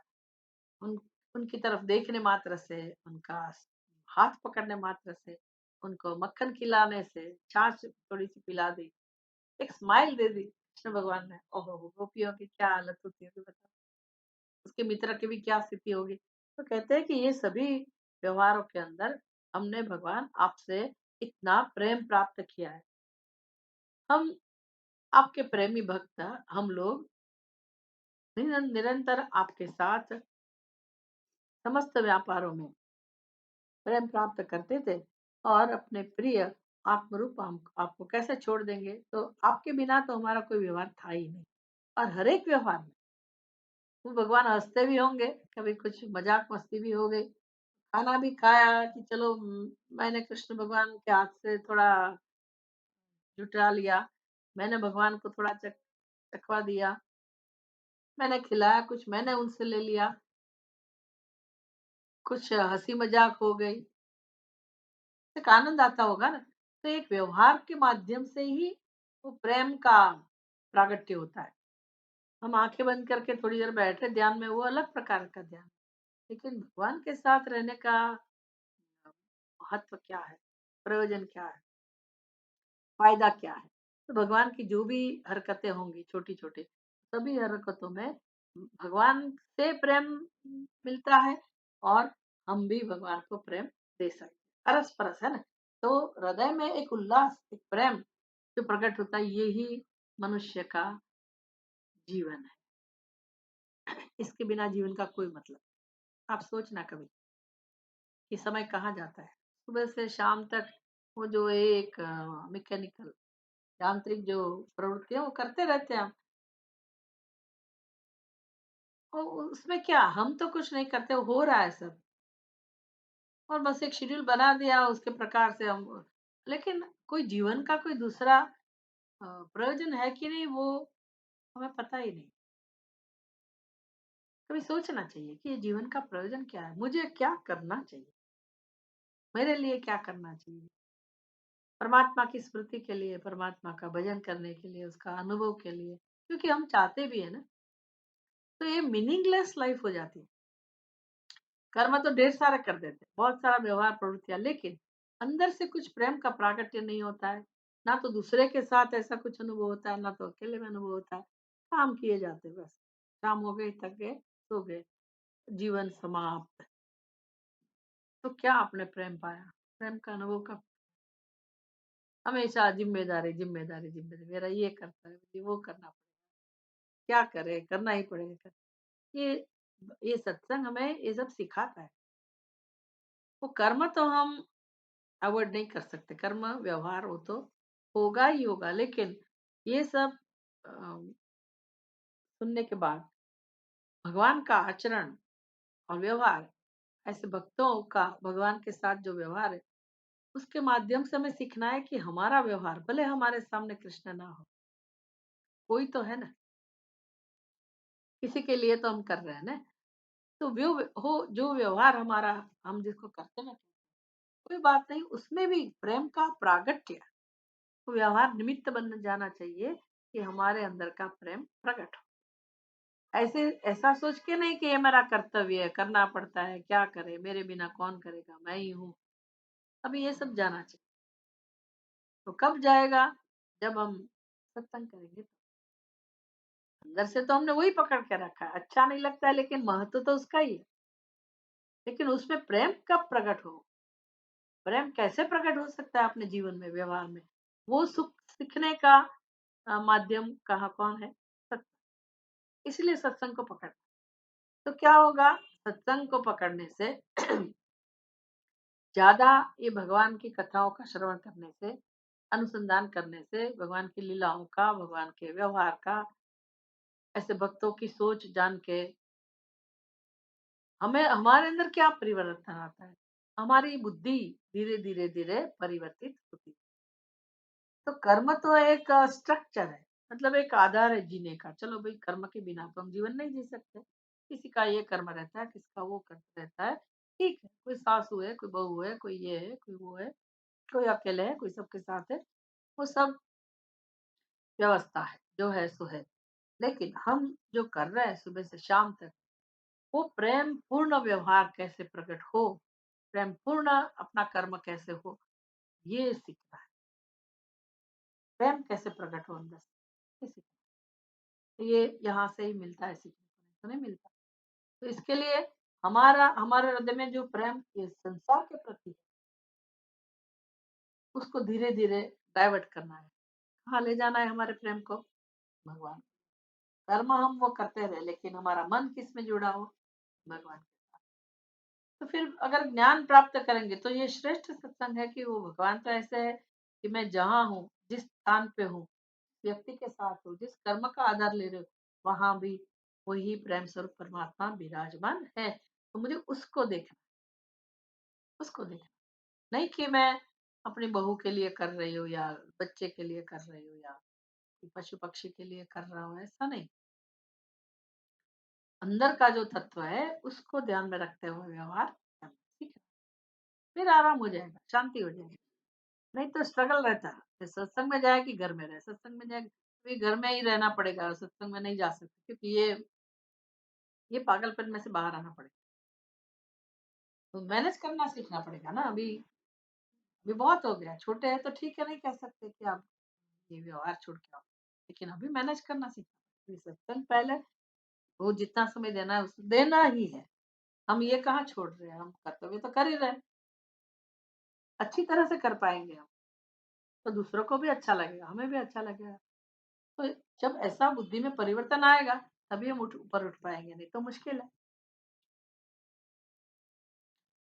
उन उनकी तरफ देखने मात्र से, उनका हाथ पकड़ने मात्र से, उनको मक्खन खिलाने से, छाछ थोड़ी-सी पिला दी, एक स्माइल दे दी कृष्ण भगवान ने। ओहो हो! गोपियों की क्या हालत होती होगी बताओ। उसके मित्र की भी क्या स्थिति होगी। तो कहते हैं कि ये सभी व्यवहारों के अंदर हमने भगवान आपसे इतना प्रेम प्राप्त किया है। हम आपके प्रेमी भक्त, हम लोग निरंतर आपके साथ समस्त व्यापारों में प्रेम प्राप्त करते थे, और अपने प्रिय आत्मरूप हम आपको कैसे छोड़ देंगे। तो आपके बिना तो हमारा कोई व्यवहार था ही नहीं। और हर एक व्यवहार में वो भगवान हंसते भी होंगे, कभी कुछ मजाक मस्ती भी हो गई, खाना भी खाया कि चलो मैंने कृष्ण भगवान के हाथ से थोड़ा जुटा लिया, मैंने भगवान को थोड़ा चखवा दिया, मैंने खिलाया कुछ, मैंने उनसे ले लिया, कुछ हंसी मजाक हो गई, एक आनंद आता होगा ना। तो एक व्यवहार के माध्यम से ही वो प्रेम का प्रागट्य होता है। हम आंखें बंद करके थोड़ी देर बैठे ध्यान में, वो अलग प्रकार का ध्यान। लेकिन भगवान के साथ रहने का महत्व क्या है, प्रयोजन क्या है, फायदा क्या है। तो भगवान की जो भी हरकतें होंगी छोटी छोटी, सभी हरकतों में भगवान से प्रेम मिलता है, और हम भी भगवान को प्रेम दे सकते हैं। अरस परस है ना। तो हृदय में एक उल्लास, एक प्रेम जो प्रकट होता है, यही मनुष्य का जीवन है। इसके बिना जीवन का कोई मतलब। आप सोचना कभी कि समय कहाँ जाता है, सुबह से शाम तक वो जो एक मैकेनिकल यांत्रिक जो प्रवृत्तियां वो करते रहते हैं हम। उसमें क्या, हम तो कुछ नहीं करते, वो हो रहा है सब, और बस एक शेड्यूल बना दिया उसके प्रकार से हम। लेकिन कोई जीवन का कोई दूसरा प्रयोजन है कि नहीं, वो हमें पता ही नहीं। कभी सोचना चाहिए कि ये जीवन का प्रयोजन क्या है, मुझे क्या करना चाहिए, मेरे लिए क्या करना चाहिए। परमात्मा की स्मृति के लिए, परमात्मा का भजन करने के लिए, उसका अनुभव के लिए, क्योंकि हम चाहते भी है ना। तो ये मीनिंगलेस लाइफ हो जाती है। कर्म तो ढेर सारा कर देते हैं, बहुत सारा व्यवहार प्रवृत्तियां, लेकिन अंदर से कुछ प्रेम का प्राकट्य नहीं होता है। ना तो दूसरे के साथ ऐसा कुछ अनुभव होता है, ना तो अकेले में अनुभव होता है। काम किए जाते बस, शाम हो गई, थक गए, सो गए, जीवन समाप्त। तो क्या आपने प्रेम पाया, प्रेम का अनुभव कब। हमेशा जिम्मेदारी जिम्मेदारी जिम्मेदारी, मेरा ये करता है, मुझे वो करना पड़ेगा, क्या करे, करना ही पड़ेगा। ये ये सत्संग हमें ये सब सिखाता है। वो कर्म तो हम अवॉइड नहीं कर सकते, कर्म व्यवहार वो तो होगा ही होगा, लेकिन ये सब सुनने के बाद भगवान का आचरण और व्यवहार, ऐसे भक्तों का भगवान के साथ जो व्यवहार है, उसके माध्यम से हमें सीखना है कि हमारा व्यवहार, भले हमारे सामने कृष्ण ना हो, कोई तो है ना, किसी के लिए तो हम कर रहे हैं ना। तो वो हो जो व्यवहार हमारा, हम जिसको करते ना, कोई बात नहीं, उसमें भी प्रेम का प्रागट्य, वो व्यवहार निमित्त बन जाना चाहिए कि हमारे अंदर का प्रेम प्रकट हो। ऐसे ऐसा सोच के नहीं कि ये मेरा कर्तव्य है, करना पड़ता है, क्या करे, मेरे बिना कौन करेगा, मैं ही हूँ। अभी ये सब जाना चाहिए। तो कब जाएगा, जब हम सत्संग करेंगे तो। अंदर से तो हमने वही पकड़ के रखा है, अच्छा नहीं लगता है, लेकिन महत्व तो उसका ही है। लेकिन उसमें प्रेम कब प्रकट हो, प्रेम कैसे प्रकट हो सकता है अपने जीवन में, व्यवहार में, वो सुख सीखने का माध्यम कहाँ, कौन है, सत्संग। इसलिए सत्संग को पकड़। तो क्या होगा, सत्संग को पकड़ने से ज्यादा, ये भगवान की कथाओं का श्रवण करने से, अनुसंधान करने से, भगवान की लीलाओं का, भगवान के व्यवहार का, ऐसे भक्तों की सोच जान के, हमें हमारे अंदर क्या परिवर्तन आता है, हमारी बुद्धि धीरे धीरे धीरे परिवर्तित होती है। तो कर्म तो एक स्ट्रक्चर है, मतलब एक आधार है जीने का। चलो भाई, कर्म के बिना तो हम जीवन नहीं जी सकते। किसी का ये कर्म रहता है, किसका वो कर्म रहता है, ठीक है, कोई सासू है, कोई बहू है, कोई ये है, कोई वो है, कोई अकेले है, कोई सबके साथ है, वो सब व्यवस्था है, जो है सो है। लेकिन हम जो कर रहे हैं सुबह से शाम तक, वो प्रेम पूर्ण व्यवहार कैसे प्रकट हो, प्रेम पूर्ण अपना कर्म कैसे हो, ये सीखना है। प्रेम कैसे प्रकट हो अंदर से, ये सीखना है। ये यहाँ से ही मिलता है सीखने को, नहीं तो नहीं मिलता। तो इसके लिए हमारे हृदय में जो प्रेम ये संसार के प्रति है, उसको धीरे-धीरे डाइवर्ट करना है। कहाँ ले जाना है हमारे प्रेम को? भगवान। कर्म हम वो करते रहे, लेकिन हमारा मन किसमें जुड़ा हो? भगवान के साथ। तो फिर अगर ज्ञान प्राप्त करेंगे तो ये श्रेष्ठ सत्संग है कि वो भगवान तो ऐसे है कि मैं जहाँ हूँ, जिस स्थान पे हूँ, व्यक्ति के साथ हूँ, जिस कर्म का आधार ले रहे हो, वहाँ भी वही प्रेम स्वरूप परमात्मा विराजमान है। तो मुझे उसको देखना, नहीं कि मैं अपनी बहू के लिए कर रही हूँ या बच्चे के लिए कर रही हूँ या पशु पक्षी के लिए कर रहा हूँ, ऐसा नहीं। अंदर का जो तत्व है उसको ध्यान में रखते हुए व्यवहार करना, ठीक है? फिर आराम हो जाएगा, शांति हो जाएगी। नहीं तो स्ट्रगल रहता है, फिर सत्संग में जाए कि घर में रहे, सत्संग में जाए फिर घर में ही रहना पड़ेगा, सत्संग में नहीं जा सकते क्योंकि ये पागलपन में से बाहर आना पड़ेगा। तो मैनेज करना सीखना पड़ेगा ना। अभी बहुत हो गया, छोटे हैं तो ठीक है, नहीं कह सकते कि आप ये व्यवहार छोड़ के आओ, लेकिन अभी मैनेज करना सीखना पड़ेगा। ये सत्संग पहले, वो जितना समय देना है उसे देना ही है। हम ये कहाँ छोड़ रहे हैं, हम कर्तव्य तो कर ही रहे हैं। अच्छी तरह से कर पाएंगे हम, तो दूसरों को भी अच्छा लगेगा, हमें भी अच्छा लगेगा। तो जब ऐसा बुद्धि में परिवर्तन आएगा, तभी हम ऊपर उठ पाएंगे, नहीं तो मुश्किल है।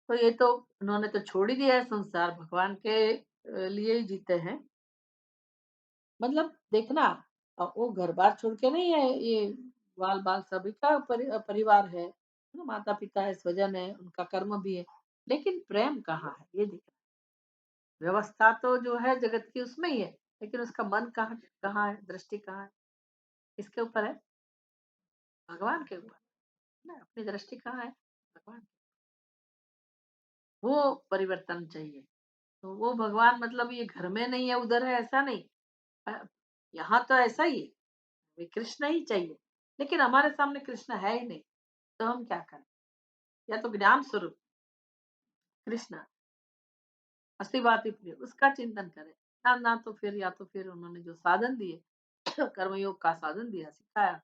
तो ये तो उन्होंने तो छोड़ ही दिया है संसार, भगवान के लिए ही जीते हैं। मतलब देखना, वो घर बार छोड़ के नहीं है, ये बाल बाल सभी का परिवार है ना, माता पिता है, स्वजन है, उनका कर्म भी है, लेकिन प्रेम कहाँ है ये देखना। व्यवस्था तो जो है जगत की उसमें ही है, लेकिन उसका मन कहाँ कहाँ है, दृष्टि कहाँ है, किसके ऊपर है? भगवान के ऊपर ना, अपनी दृष्टि कहाँ है? भगवान। वो परिवर्तन चाहिए। तो वो भगवान मतलब ये घर में नहीं है, उधर है, ऐसा नहीं। अ, यहाँ तो ऐसा ही है, हमें कृष्ण ही चाहिए, लेकिन हमारे सामने कृष्ण है ही नहीं, तो हम क्या करें? या तो ज्ञान स्वरूप कृष्ण, असली बात ही प्रिय, उसका चिंतन करें। ना तो फिर या तो फिर उन्होंने जो साधन दिए कर्मयोग का साधन दिया, सिखाया,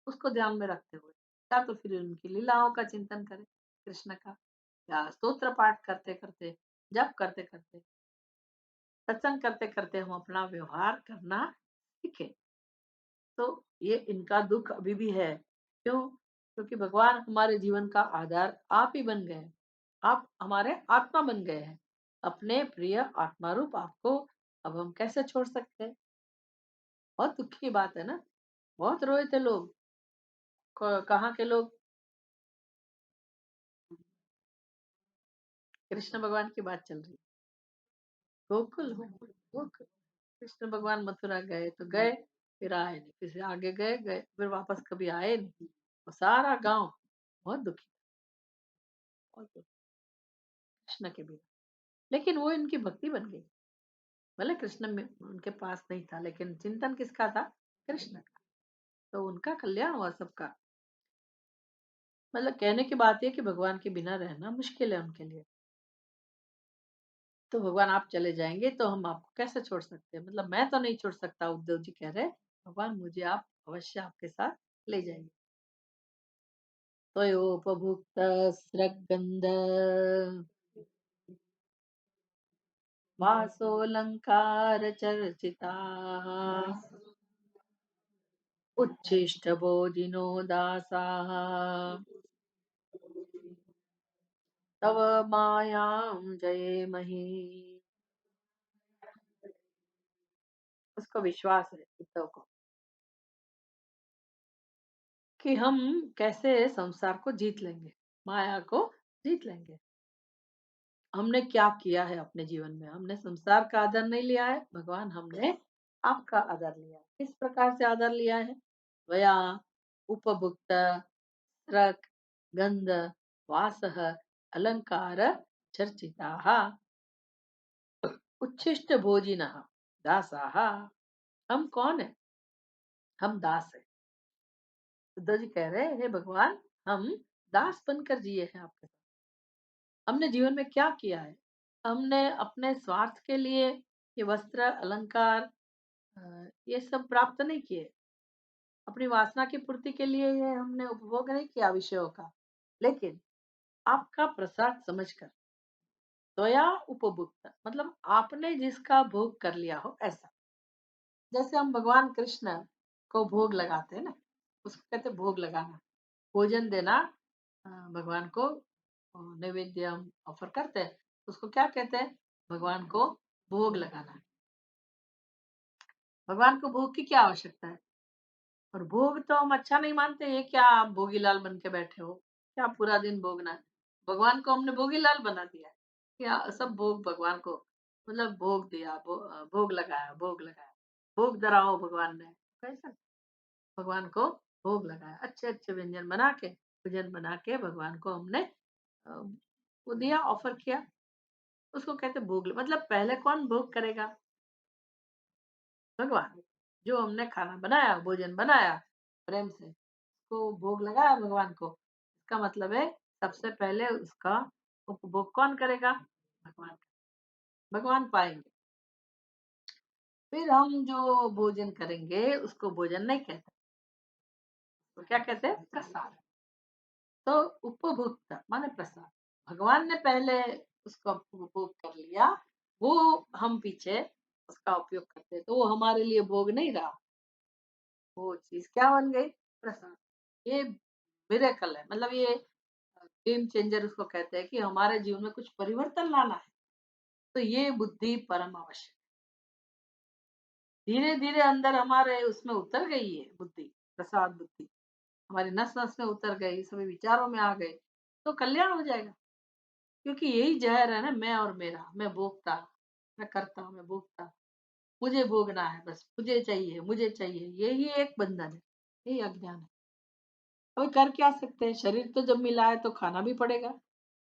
उसको ध्यान में रखते हुए, या तो फिर उनकी लीलाओं का चिंतन करें, कृष्ण का, या स्तोत्र पाठ करते करते, जप करते करते, सत्संग करते करते हम अपना व्यवहार करना सीखें। तो ये इनका दुख अभी भी है। क्यों? क्योंकि भगवान हमारे जीवन का आधार आप ही बन गए हैं। आप हमारे आत्मा बन गए हैं। अपने प्रिय आत्मा रूप आपको अब हम कैसे छोड़ सकते हैं? बहुत दुख की बात है ना। बहुत रोए थे लोग। कहाँ के लोग? कृष्ण भगवान की बात चल रही है। गोकुल, गोकुल। कृष्ण भगवान मथुरा गए तो गए, फिर आए नहीं, फिर से आगे गए गए, फिर वापस कभी आए नहीं। और सारा गांव बहुत दुखी, बहुत दुखी कृष्ण के बिना। लेकिन वो इनकी भक्ति बन गई। भले कृष्ण में उनके पास नहीं था, लेकिन चिंतन किसका था? कृष्ण का। तो उनका कल्याण हुआ सबका। मतलब कहने की बात है कि भगवान के बिना रहना मुश्किल है उनके लिए। तो भगवान आप चले जाएंगे तो हम आपको कैसे छोड़ सकते हैं? मतलब मैं तो नहीं छोड़ सकता, उद्धव जी कह रहे, भगवान मुझे आप अवश्य आपके साथ ले जाएंगे। त्वयोपभुक्त स्रग्गंध वासोऽलङ्कार चर्चिता उच्छिष्टभोजिनो दासाः तव मायां जयेमहि। उसको विश्वास है उद्धव को कि हम कैसे संसार को जीत लेंगे, माया को जीत लेंगे। हमने क्या किया है अपने जीवन में? हमने संसार का आदर नहीं लिया है, भगवान हमने आपका आदर लिया है। किस प्रकार से आदर लिया है? वया उपभुक्त रक गंध वासः अलंकार चर्चिताः उच्छिष्ट भोजिनः दासाः। हम कौन है? हम दास है। उद्धव जी कह रहे हैं, हे भगवान, हम दास बनकर जिए हैं आपके साथ। हमने जीवन में क्या किया है? हमने अपने स्वार्थ के लिए ये वस्त्र अलंकार ये सब प्राप्त नहीं किए। अपनी वासना की पूर्ति के लिए ये हमने उपभोग नहीं किया विषयों का। लेकिन आपका प्रसाद समझकर त्वया उपभुक्त मतलब आपने जिसका भोग कर लिया हो ऐसा। जैसे हम भगवान कृष्ण को भोग लगाते हैं ना, उसको कहते हैं भोग लगाना, भोजन देना। भगवान को नैवेद्य हम ऑफर करते हैं, उसको क्या कहते हैं? भगवान को भोग लगाना। भगवान को भोग की क्या आवश्यकता है? और भोग तो हम अच्छा नहीं मानते। ये क्या आप भोगीलाल बन के बैठे हो? क्या पूरा दिन भोगना है? भगवान को हमने भोगीलाल बना दिया है। क्या सब भोग भगवान को मतलब भोग दिया, भोग लगाया, भोग लगाया, भोग धराओ भगवान ने कैसा? भगवान को भोग लगाया, अच्छे अच्छे व्यंजन बना के, भोजन बना के भगवान को हमने वो दिया, ऑफर किया। उसको कहते भोग। मतलब पहले कौन भोग करेगा? भगवान। जो हमने खाना बनाया, भोजन बनाया प्रेम से, उसको भोग लगाया भगवान को, इसका मतलब है सबसे पहले उसका उपभोग कौन करेगा? भगवान। भगवान पाएंगे। फिर हम जो भोजन करेंगे उसको भोजन नहीं कहते, तो क्या कहते हैं? प्रसाद। तो उपभोक्ता माने प्रसाद। भगवान ने पहले उसका उपभोग कर लिया, वो हम पीछे उसका उपयोग करते हैं, तो वो हमारे लिए भोग नहीं रहा, वो चीज क्या बन गई? प्रसाद। ये मिरेकल है, मतलब ये गेम चेंजर उसको कहते हैं कि हमारे जीवन में कुछ परिवर्तन लाना है, तो ये बुद्धि परम आवश्यक। धीरे धीरे अंदर हमारे उसमें उतर गई है बुद्धि, प्रसाद बुद्धि हमारी नस नस में उतर गई, सभी विचारों में आ गई, तो कल्याण हो जाएगा। क्योंकि यही जहर है ना, मैं और मेरा, मैं भोगता, मैं करता, मैं भोगता, मुझे भोगना है, बस मुझे चाहिए, मुझे चाहिए, यही एक बंधन है, यही अज्ञान है। अभी कर क्या सकते हैं? शरीर तो जब मिला है तो खाना भी पड़ेगा,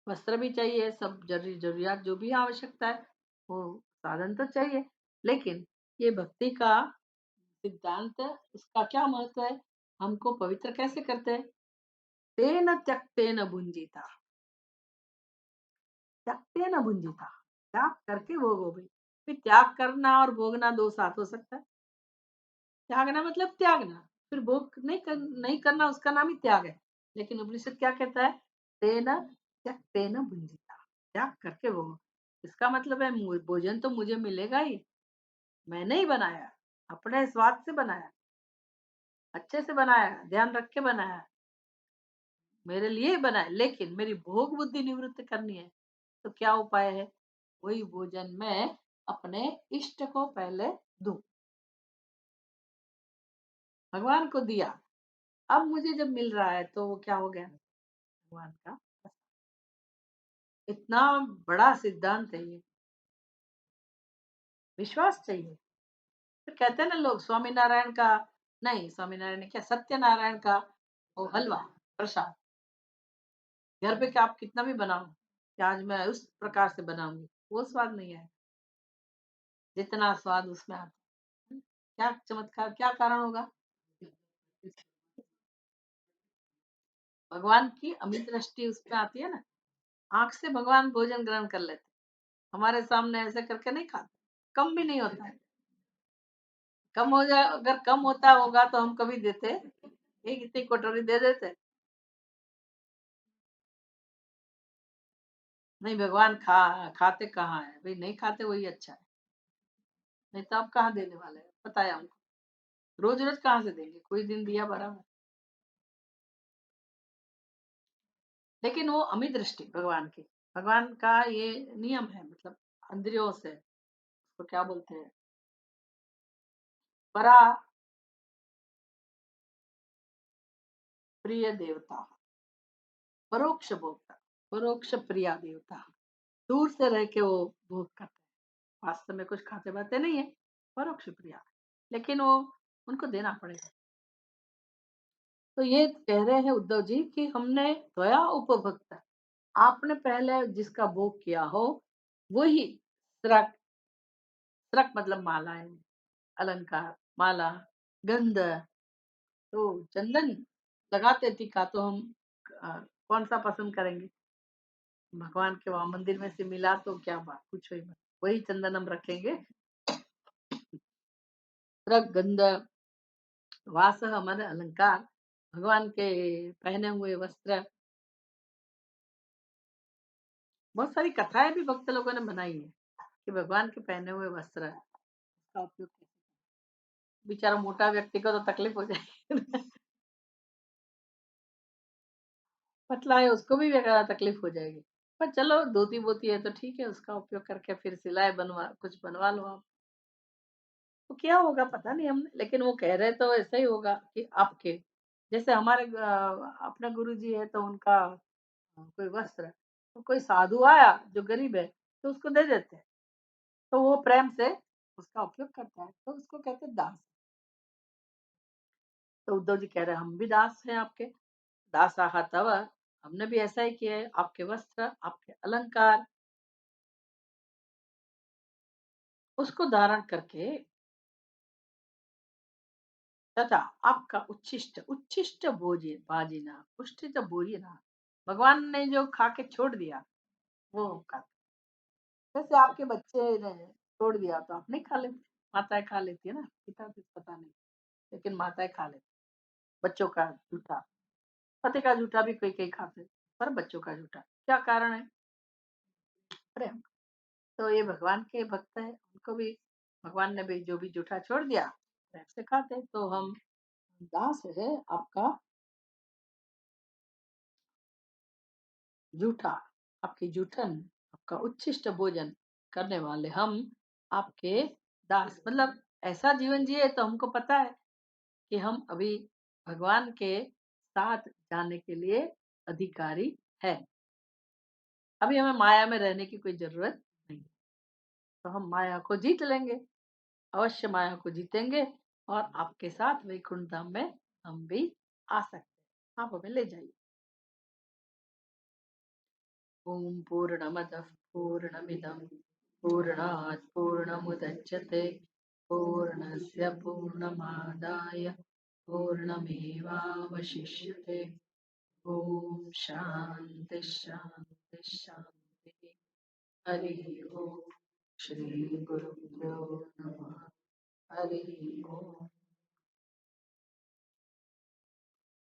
वस्त्र भी चाहिए, सब जरूरियात जो भी आवश्यकता है वो साधन तो चाहिए। लेकिन ये भक्ति का सिद्धांत, उसका क्या महत्व है? हमको पवित्र कैसे करते हैं? तेन त्यक्तेन भुंजीता, त्यक्तेन भुंजीता, त्याग करके भोगो भाई। फिर त्याग करना और भोगना दो साथ हो सकता है? त्यागना मतलब त्यागना, फिर भोग नहीं करना उसका नाम ही त्याग है। लेकिन उपनिषद क्या कहता है? तेन त्यक्तेन भुंजीता, त्याग करके भोगो। इसका मतलब है भोजन तो मुझे मिलेगा ही, मैंने ही बनाया, अपने स्वाद से बनाया, अच्छे से बनाया, ध्यान रख के बनाया, मेरे लिए ही बनाया, लेकिन मेरी भोग बुद्धि निवृत्त करनी है। तो क्या उपाय है? वही भोजन में अपने इष्ट को पहले दूं, भगवान को दिया, अब मुझे जब मिल रहा है तो वो क्या हो गया? भगवान का। इतना बड़ा सिद्धांत है ये, विश्वास चाहिए। फिर कहते हैं ना लोग स्वामीनारायण का, नहीं स्वामीनारायण ने क्या, सत्यनारायण का वो हलवा प्रसाद, घर पे क्या आप कितना भी बनाओ कि आज मैं उस प्रकार से बनाऊंगी, वो स्वाद नहीं है जितना स्वाद उसमें आता है। क्या चमत्कार, क्या कारण होगा? भगवान की अमित दृष्टि उस पे आती है ना, आंख से भगवान भोजन ग्रहण कर लेते, हमारे सामने ऐसे करके नहीं खाते, कम भी नहीं होता है। कम हो जाए, अगर कम होता होगा तो हम कभी देते? एक इतनी कटोरी दे देते? नहीं, भगवान खाते कहाँ है भाई? नहीं खाते वही अच्छा है। नहीं तो आप कहाँ देने वाले हैं, पता है हमको। रोज रोज कहाँ से देंगे? कोई दिन दिया बराबर। लेकिन वो अमित दृष्टि भगवान की, भगवान का ये नियम है, मतलब इंद्रियों से, तो क्या बोलते हैं, परा प्रिय देवता, परोक्ष भोक्ता, परोक्ष प्रिया देवता, दूर से रह के वो भोग करते हैं, वास्तव में कुछ खाते बाते नहीं है, परोक्ष प्रिया, लेकिन वो उनको देना पड़ेगा। तो ये कह रहे हैं उद्धव जी कि हमने त्वया उपभोक्ता, आपने पहले जिसका भोग किया हो, वही स्रक स्रक मतलब मालाएँ, अलंकार, माला, गंध, तो चंदन लगाते थी का तो हम कौन-सा पसंद करेंगे? भगवान के वहाँ मंदिर में से मिला तो क्या बात, पूछो ही मत। वही चंदन हम रखेंगे। स्रक, गंध, वासः मन अलंकार, भगवान के पहने हुए वस्त्र, बहुत सारी कथाएँ भी भक्त लोगों ने बनाई है कि भगवान के पहने हुए वस्त्र का उपयोग कैसे, बेचारा मोटा व्यक्ति को तो तकलीफ हो जाएगी। पतला है उसको भी तकलीफ हो जाएगी। पर चलो धोती-वोती है तो ठीक है, उसका उपयोग करके फिर सिलाई बनवा कुछ बनवा लो आप। तो क्या होगा पता नहीं हम, लेकिन वो कह रहे तो ऐसा ही होगा कि आपके जैसे हमारे अपने गुरुजी है तो उनका कोई वस्त्र है, तो कोई साधु आया जो गरीब है तो उसको दे देते हैं। तो वो प्रेम से उसका उपयोग करता है, तो उसको कहते हैं दास। तो उद्धव जी कह रहे हैं हम भी दास हैं आपके, दासाह तव, हमने भी ऐसा ही किया है, आपके वस्त्र, आपके अलंकार, उसको धारण करके तथा आपका उच्छिष्ट उच्छिष्ट भोजन भाजिना उच्छिष्ट भोजना, भगवान ने जो खा के छोड़ दिया वो हम खाते। जैसे आपके बच्चे ने छोड़ दिया तो आप नहीं खा लेते, माताएं खा लेती है ना, पिता तो पता नहीं, लेकिन माताएं खा लेती बच्चों का जूठा, पति का जूठा भी कोई कोई खाते, पर बच्चों का जूठा क्या कारण है? प्रेम। तो ये भगवान के भक्त है, उनको भी भगवान ने भी जो भी जूठा छोड़ दिया प्रेम से खाते, तो हम दास है आपका जूठा, आपकी जूठन, आपका उच्छिष्ट भोजन करने वाले हम आपके दास, मतलब ऐसा जीवन जिए तो हमको पता है कि हम अभी भगवान के साथ जाने के लिए अधिकारी है। अभी हमें माया में रहने की कोई जरूरत नहीं, तो हम माया को जीत लेंगे, अवश्य माया को जीतेंगे और आपके साथ वैकुंठ धाम में हम भी आ सकते हैं। आप हमें ले जाइए। ॐ पूर्णमदः पूर्णमिदं पूर्णात् पूर्णमुदच्यते पूर्णस्य पूर्णमादाय पूर्णमेवावशिष्यते। ॐ शान्ति शान्ति शान्तिः। हरिः ओम्। श्रीगुरुभ्यो नमः। हरिः ओम्।